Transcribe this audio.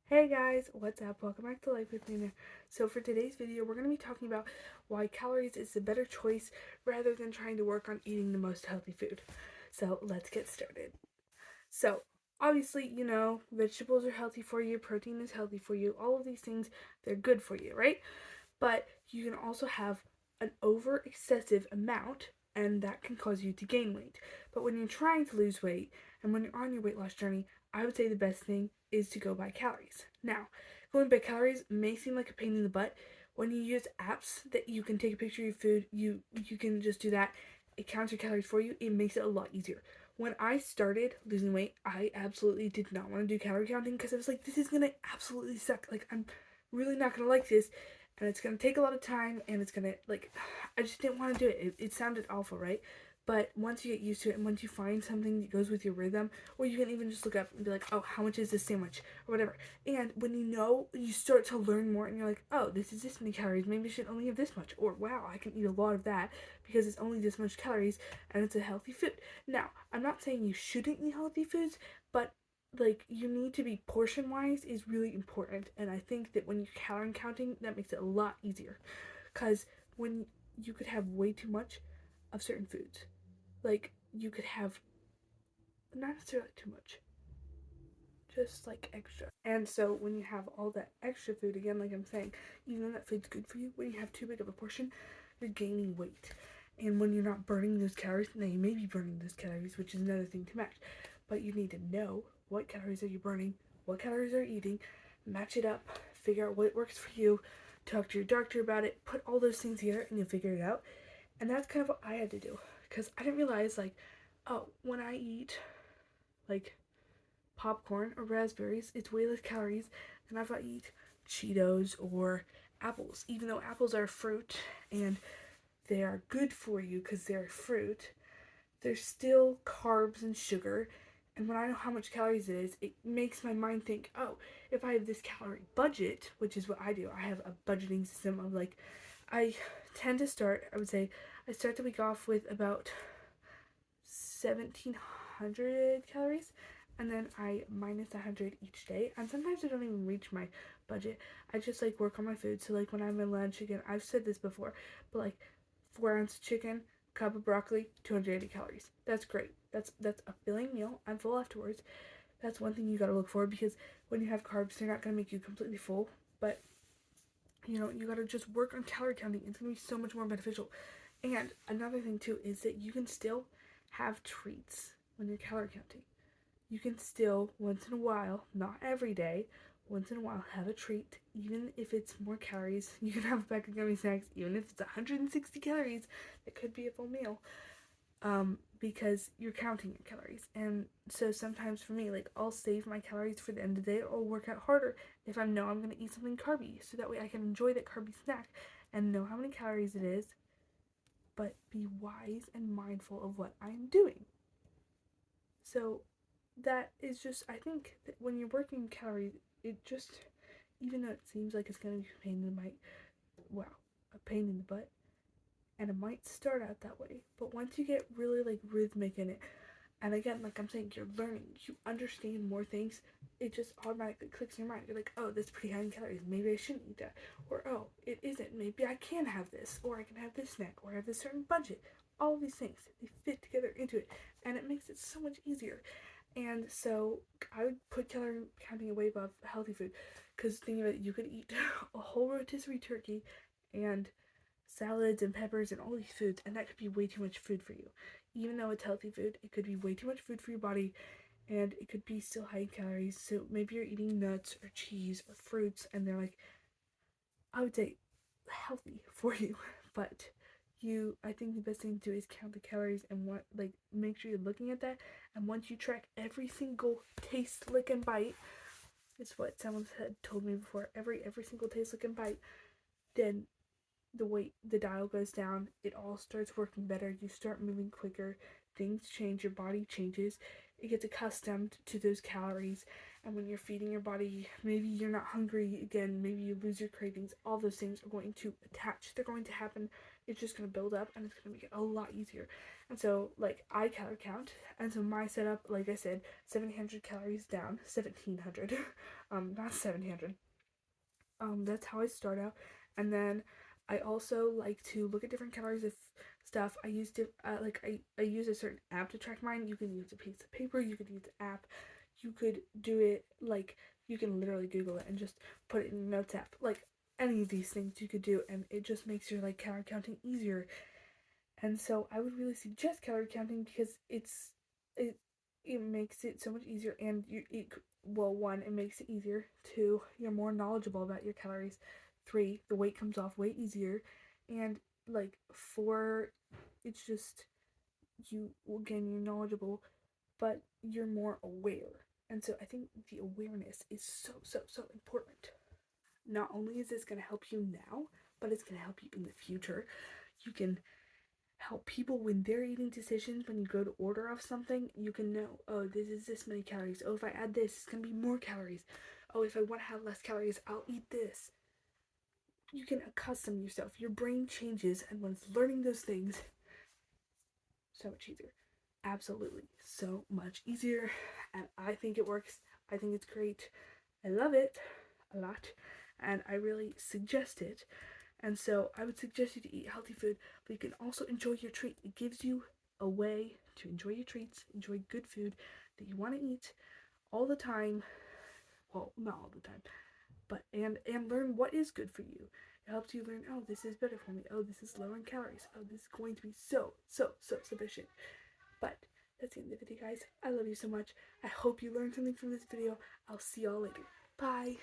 Hey guys, what's up? Welcome back to Life with Nina. So for today's video, we're going to be talking about why calories is the better choice rather than trying to work on eating the most healthy food. So let's get started. So obviously, vegetables are healthy for you, protein is healthy for you, all of these things, they're good for you, right? But you can also have an over excessive amount and that can cause you to gain weight. But when you're trying to lose weight and when you're on your weight loss journey, I would say the best thing is to go by calories. Now, going by calories may seem like a pain in the butt. When you use apps that you can take a picture of your food, you can just do that. It counts your calories for you. It makes it a lot easier. When I started losing weight, I absolutely did not want to do calorie counting because I was like, this is gonna absolutely suck. Like, I'm really not gonna like this, and it's gonna take a lot of time, and it's gonna, like, I just didn't want to do it. It sounded awful, right? But once you get used to it and once you find something that goes with your rhythm, or you can even just look up and be like, oh, how much is this sandwich or whatever. And when you start to learn more and you're like, oh, this is this many calories, maybe I should only have this much, or wow, I can eat a lot of that because it's only this much calories and it's a healthy food. Now, I'm not saying you shouldn't eat healthy foods, but like, you need to be portion wise is really important, and I think that when you're calorie counting, that makes it a lot easier because when you could have way too much of certain foods, like you could have not necessarily too much, just like extra. And so when you have all that extra food, again, like I'm saying, even though that food's good for you, when you have too big of a portion, you're gaining weight. And when you're not burning those calories, now you may be burning those calories, which is another thing to match, but you need to know what calories are you burning, what calories are you eating, match it up, figure out what works for you, talk to your doctor about it, put all those things together, and you'll figure it out. And that's kind of what I had to do, because I didn't realize, like, oh, when I eat like popcorn or raspberries, it's way less calories than if I eat Cheetos or apples. Even though apples are fruit and they are good for you because they're fruit, there's still carbs and sugar. And when I know how much calories it is, it makes my mind think, oh, if I have this calorie budget, which is what I do, I have a budgeting system of like, I tend to start, I would say, I start the week off with about 1700 calories, and then I minus 100 each day. And sometimes I don't even reach my budget. I just like work on my food. So like when I'm in lunch, again, I've said this before, but like 4 ounce chicken, cup of broccoli, 280 calories. That's great. That's a filling meal. I'm full afterwards. That's one thing you gotta look for, because when you have carbs, they're not gonna make you completely full, but you gotta just work on calorie counting. It's gonna be so much more beneficial. And another thing too is that you can still have treats when you're calorie counting. You can still, once in a while, not every day, once in a while, have a treat, even if it's more calories. You can have a pack of gummy snacks, even if it's 160 calories. It could be a full meal, because you're counting your calories. And so sometimes for me, like, I'll save my calories for the end of the day, or work out harder if I know I'm gonna eat something carby, so that way I can enjoy that carby snack and know how many calories it is, but be wise and mindful of what I'm doing. So that is just, I think that when you're working calories, it just, even though it seems like it's gonna be a pain in the a pain in the butt, and it might start out that way, but once you get really like rhythmic in it, and again, like I'm saying, you're learning, you understand more things, it just automatically clicks in your mind. You're like, oh, that's pretty high in calories, maybe I shouldn't eat that, or oh, it isn't, maybe I can have this, or I can have this snack, or I have this certain budget. All of these things, they fit together into it, and it makes it so much easier. And so I would put calorie counting way above healthy food, because think of it, you could eat a whole rotisserie turkey and salads and peppers and all these foods, and that could be way too much food for you. Even though it's healthy food, it could be way too much food for your body, and it could be still high in calories. So maybe you're eating nuts or cheese or fruits, and they're like, I would say, healthy for you, but I think the best thing to do is count the calories and make sure you're looking at that. And once you track every single taste, lick, and bite, it's what someone had told me before. Every single taste, lick, and bite, then the dial goes down. It all starts working better. You start moving quicker. Things change. Your body changes. It gets accustomed to those calories. And when you're feeding your body, maybe you're not hungry again. Maybe you lose your cravings. All those things are going to attach. They're going to happen. It's just going to build up, and it's going to make it a lot easier. And so, like, I calorie count, and so my setup, like I said, 1,700 calories down, 1,700, not 700. That's how I start out, and then I also like to look at different calories of stuff. I use I use a certain app to track mine. You can use a piece of paper. You could use an app. You could do it like you can literally Google it and just put it in your notes app. Like any of these things you could do, and it just makes your like calorie counting easier. And so I would really suggest calorie counting because it it makes it so much easier, and well, one, it makes it easier. Two, you're more knowledgeable about your calories. Three, the weight comes off way easier, and like four, it's just you again you're knowledgeable, but you're more aware. And so I think the awareness is so important. Not only is this going to help you now, but it's going to help you in the future. You can help people when they're eating decisions. When you go to order of something, you can know, oh, this is this many calories. Oh, if I add this, it's gonna be more calories. Oh, if I want to have less calories, I'll eat this. You can accustom yourself. Your brain changes, and when it's learning those things, so much easier. Absolutely, so much easier. And I think it works. I think it's great. I love it a lot, and I really suggest it. And so I would suggest you to eat healthy food, but you can also enjoy your treat. It gives you a way to enjoy your treats, enjoy good food that you want to eat all the time. Well, not all the time, but and learn what is good for you. It helps you learn, oh, this is better for me. Oh, this is low in calories. Oh, this is going to be so sufficient. But that's the end of the video, guys. I love you so much. I hope you learned something from this video. I'll see y'all later. Bye.